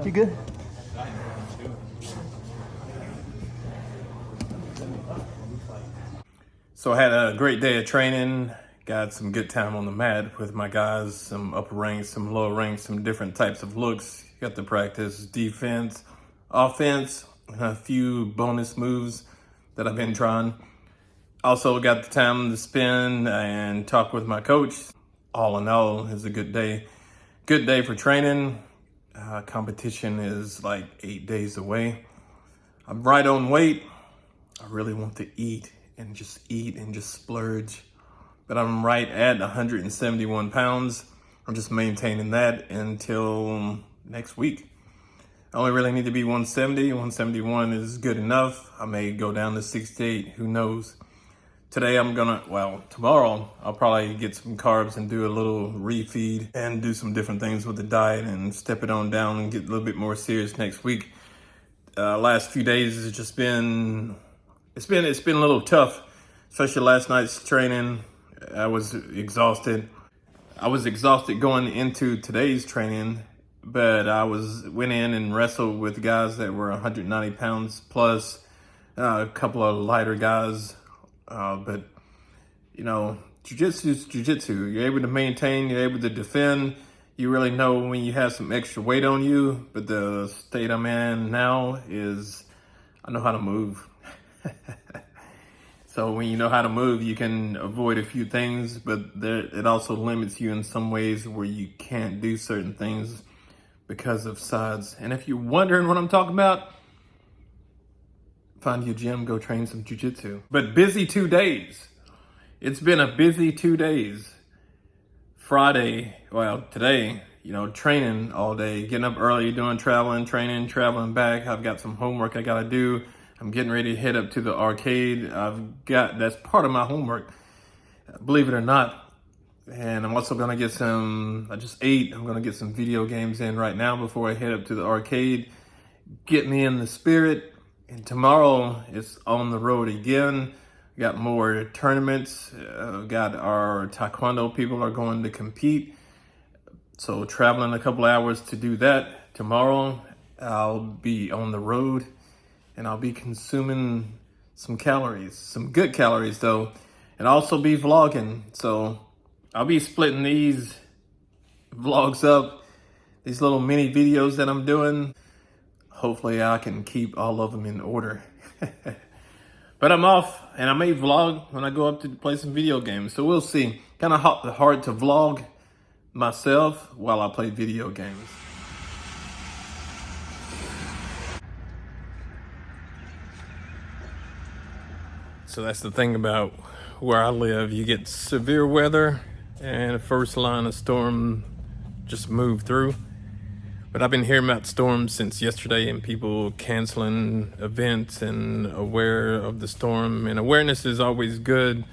You good? So I had a great day of training, got some good time on the mat with my guys, some upper ranks, some lower ranks, some different types of looks. Got to practice defense, offense, and a few bonus moves that I've been trying. Also got the time to spend and talk with my coach. All in all, it was a good day. Good day for training. Competition is like 8 days away. I'm right on weight. I really want to eat and just splurge. But I'm right at 171 pounds. I'm just maintaining that until next week. I only really need to be 170. 171 is good enough. I may go down to 68, who knows. Today tomorrow I'll probably get some carbs and do a little refeed and do some different things with the diet and step it on down and get a little bit more serious next week. Last few days it's just been, it's been a little tough, especially last night's training. I was exhausted. I was exhausted going into today's training, but went in and wrestled with guys that were 190 pounds plus, a couple of lighter guys. But you know, jiu-jitsu is jiu-jitsu. You're able to maintain, you're able to defend. You really know when you have some extra weight on you, but the state I'm in now is I know how to move. So when you know how to move, you can avoid a few things, but it also limits you in some ways where you can't do certain things because of size. And if you're wondering what I'm talking about, find your gym, go train some jiu-jitsu. But busy 2 days. It's been a busy 2 days. Friday, today, training all day, getting up early, doing training, traveling back. I've got some homework I gotta do. I'm getting ready to head up to the arcade. That's part of my homework, believe it or not. And I'm also gonna get I just ate. I'm gonna get some video games in right now before I head up to the arcade. Get me in the spirit. And tomorrow it's on the road again. Got more tournaments. Got our Taekwondo people are going to compete. So traveling a couple hours to do that. Tomorrow I'll be on the road and I'll be consuming some calories, some good calories though, and also be vlogging. So I'll be splitting these vlogs up, these little mini videos that I'm doing. Hopefully I can keep all of them in order. But I'm off, and I may vlog when I go up to play some video games. So we'll see. Kind of hard to vlog myself while I play video games. So that's the thing about where I live. You get severe weather, and the first line of storm just moved through. But I've been hearing about storms since yesterday and people canceling events and aware of the storm. And awareness is always good,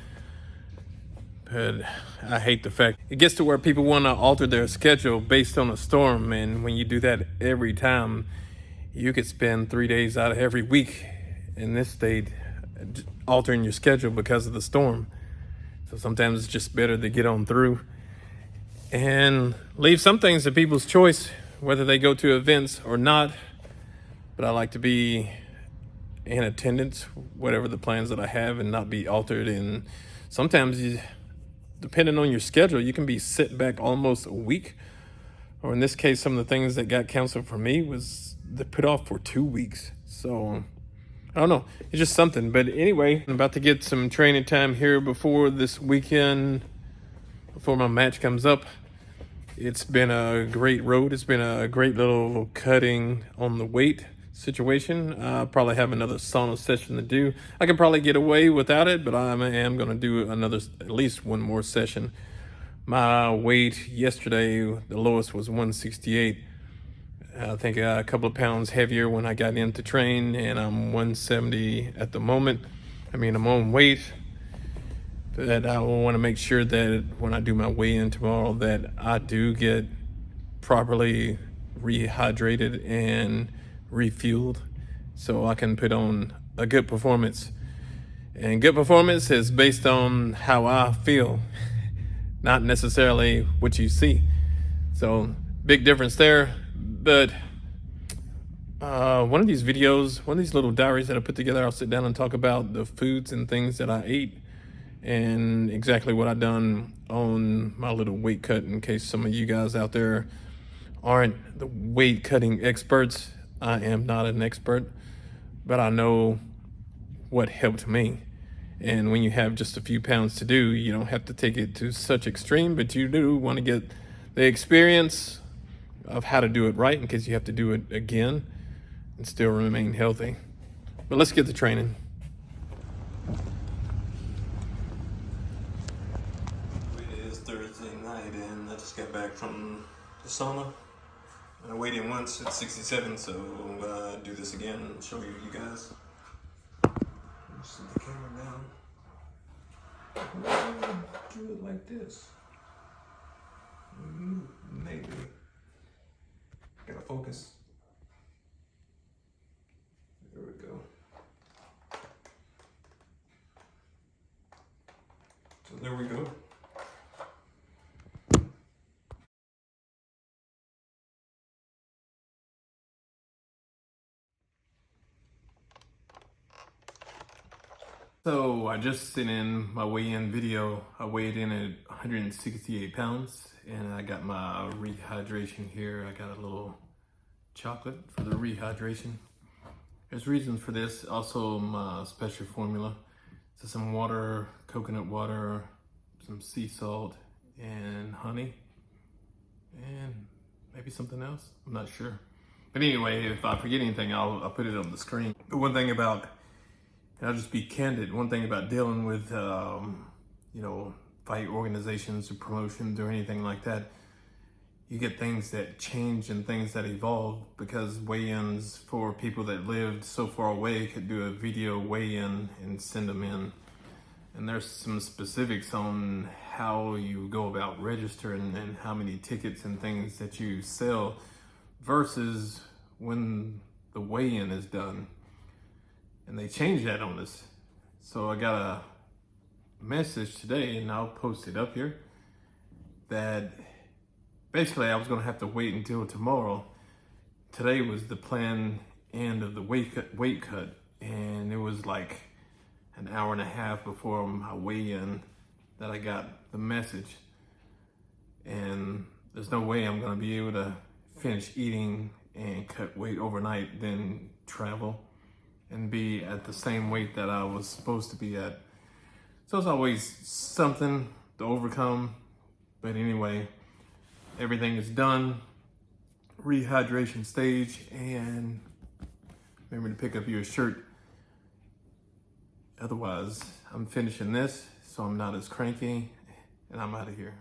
but I hate the fact it gets to where people want to alter their schedule based on a storm. And when you do that every time, you could spend 3 days out of every week in this state altering your schedule because of the storm. So sometimes it's just better to get on through and leave some things to people's choice, whether they go to events or not. But I like to be in attendance, whatever the plans that I have, and not be altered. And sometimes, depending on your schedule, you can be set back almost a week. Or in this case, some of the things that got canceled for me was they put off for 2 weeks. So I don't know, it's just something. But anyway, I'm about to get some training time here before this weekend, before my match comes up. It's been a great road. It's been a great little cutting on the weight situation. I'll probably have another sauna session to do. I can probably get away without it, but I am going to do at least one more session My weight yesterday, the lowest was 168. I think a couple of pounds heavier when I got in to train, and I'm 170 at the moment. I'm on weight, but I want to make sure that when I do my weigh-in tomorrow that I do get properly rehydrated and refueled so I can put on a good performance. And good performance is based on how I feel, not necessarily what you see. So big difference there. But one of these videos, one of these little diaries that I put together, I'll sit down and talk about the foods and things that I ate and exactly what I've done on my little weight cut, in case some of you guys out there aren't the weight cutting experts. I am not an expert, but I know what helped me. And when you have just a few pounds to do, you don't have to take it to such extreme, but you do want to get the experience of how to do it right in case you have to do it again and still remain healthy. But let's get to training. It is Thursday night and I just got back from the sauna. I weighed in once at 67, so I'll do this again and show you guys. Set the camera down. Do it like this. Maybe. Gotta focus. There we go. So there we go. So I just sent in my weigh-in video. I weighed in at 168 pounds and I got my rehydration here. I got a little chocolate for the rehydration. There's reasons for this. Also my special formula. So some water, coconut water, some sea salt and honey and maybe something else. I'm not sure. But anyway, if I forget anything, I'll put it on the screen. But one thing about, and I'll just be candid, one thing about dealing with, fight organizations or promotions or anything like that, you get things that change and things that evolve because weigh-ins for people that lived so far away could do a video weigh-in and send them in. And there's some specifics on how you go about registering and how many tickets and things that you sell versus when the weigh-in is done. And they changed that on us. So I got a message today, and I'll post it up here, that basically I was gonna have to wait until tomorrow. Today was the planned end of the weight cut, and it was like an hour and a half before my weigh-in that I got the message. And there's no way I'm gonna be able to finish eating and cut weight overnight, then travel and be at the same weight that I was supposed to be at. So it's always something to overcome. But anyway, everything is done. Rehydration stage, and remember to pick up your shirt. Otherwise, I'm finishing this so I'm not as cranky, and I'm out of here.